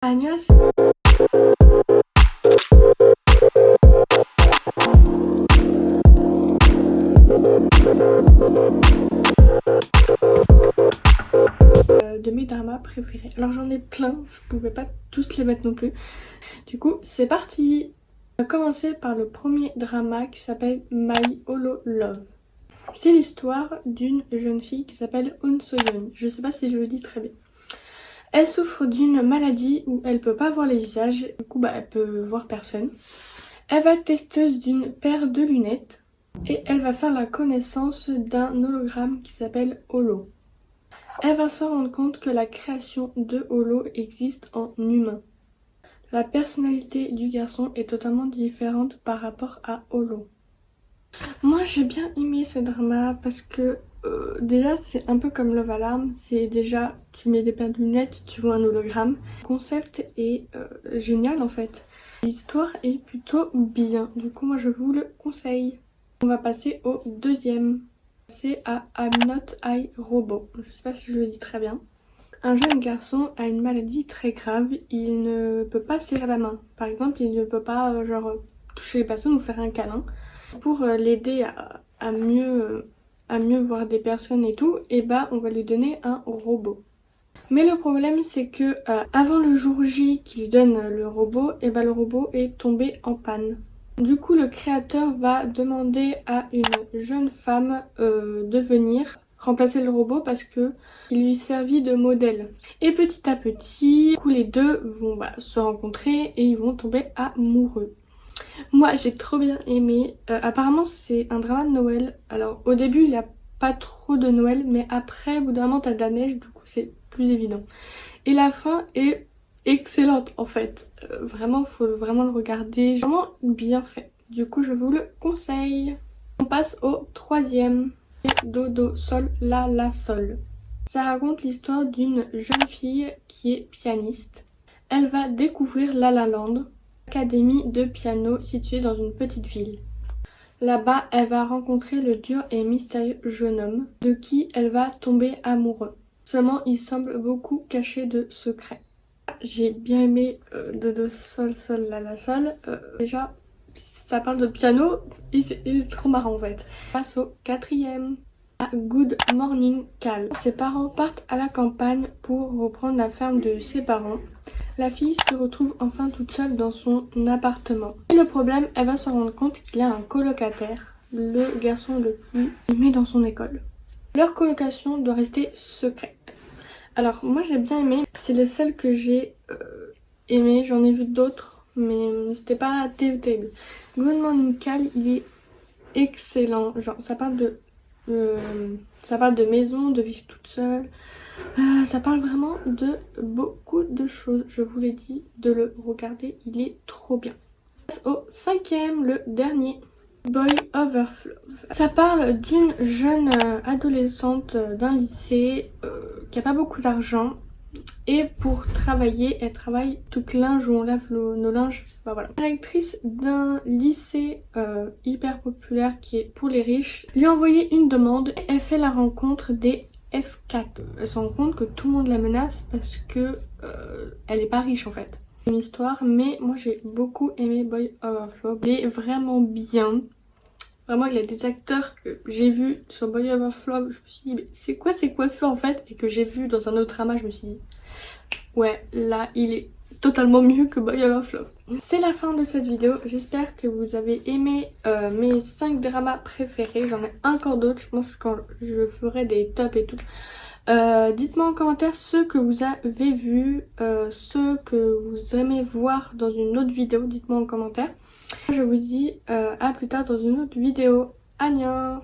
Agnès. De mes dramas préférés. Alors j'en ai plein, je pouvais pas tous les mettre non plus. Du coup, c'est parti. On va commencer par le premier drama qui s'appelle My Holo Love. C'est l'histoire d'une jeune fille qui s'appelle Eun So-yeon. Je sais pas si je le dis très bien. Elle souffre d'une maladie où elle peut pas voir les visages, du coup elle peut voir personne. Elle va être testeuse d'une paire de lunettes et elle va faire la connaissance d'un hologramme qui s'appelle Holo. Elle va se rendre compte que la création de Holo existe en humain. La personnalité du garçon est totalement différente par rapport à Holo. Moi j'ai bien aimé ce drama parce que déjà c'est un peu comme Love Alarm, c'est déjà tu mets des paires de lunettes, tu vois un hologramme. Le concept est génial en fait. L'histoire est plutôt bien, du coup moi je vous le conseille. On va passer au deuxième. C'est à I'm Not I Robot. Je sais pas si je le dis très bien. Un jeune garçon a une maladie très grave, il ne peut pas serrer la main. Par exemple, il ne peut pas toucher les personnes ou faire un câlin. Pour l'aider à mieux voir des personnes et tout, et on va lui donner un robot. Mais le problème c'est que avant le jour J qu'il donne le robot, le robot est tombé en panne. Du coup le créateur va demander à une jeune femme de venir remplacer le robot parce que il lui servit de modèle. Et petit à petit, du coup, les deux vont se rencontrer et ils vont tomber amoureux. Moi j'ai trop bien aimé. Apparemment c'est un drama de Noël. Alors au début il n'y a pas trop de Noël, mais après au bout d'un moment t'as de la neige, du coup c'est plus évident. Et la fin est excellente en fait. Vraiment faut vraiment le regarder. Vraiment bien fait. Du coup je vous le conseille. On passe au troisième. Do do sol la la sol. Ça raconte l'histoire d'une jeune fille qui est pianiste. Elle va découvrir La La Land, académie de piano située dans une petite ville. Là-bas, elle va rencontrer le dur et mystérieux jeune homme de qui elle va tomber amoureuse. Seulement, il semble beaucoup cacher de secrets. J'ai bien aimé Do sol sol la la sol. Déjà, ça parle de piano et c'est trop marrant en fait. On passe au quatrième. Good Morning Cal. Ses parents partent à la campagne pour reprendre la ferme de ses parents. La fille se retrouve enfin toute seule dans son appartement. Et le problème, elle va se rendre compte qu'il y a un colocataire, le garçon le plus aimé dans son école. Leur colocation doit rester secrète. Alors moi j'ai bien aimé, c'est le seul que j'ai aimé, j'en ai vu d'autres, mais c'était pas terrible. Good Morning Cal, il est excellent, genre ça parle de maison, de vivre toute seule. Ça parle vraiment de beaucoup de choses. Je vous l'ai dit de le regarder, il est trop bien. Au cinquième, le dernier, Boy Overflow. Ça parle d'une jeune adolescente d'un lycée qui a pas beaucoup d'argent. Et pour travailler, elle travaille toute linge où on lave nos linges. Voilà. La directrice d'un lycée hyper populaire qui est pour les riches lui a envoyé une demande et elle fait la rencontre des F4. Elle se rend compte que tout le monde la menace parce que elle est pas riche en fait. C'est une histoire, mais moi j'ai beaucoup aimé Boy Overflow. Il est vraiment bien. Vraiment, il y a des acteurs que j'ai vus sur Boy Overflow. Je me suis dit, mais c'est quoi ces coiffures en fait? Et que j'ai vu dans un autre drama, je me suis dit, ouais, là, il est totalement mieux que Boy Overflow. C'est la fin de cette vidéo. J'espère que vous avez aimé mes 5 dramas préférés. J'en ai encore d'autres. Je pense que quand je ferai des tops et tout. Dites-moi en commentaire ceux que vous avez vus, ceux que vous aimez voir dans une autre vidéo. Dites-moi en commentaire. Je vous dis à plus tard dans une autre vidéo. Annyeong!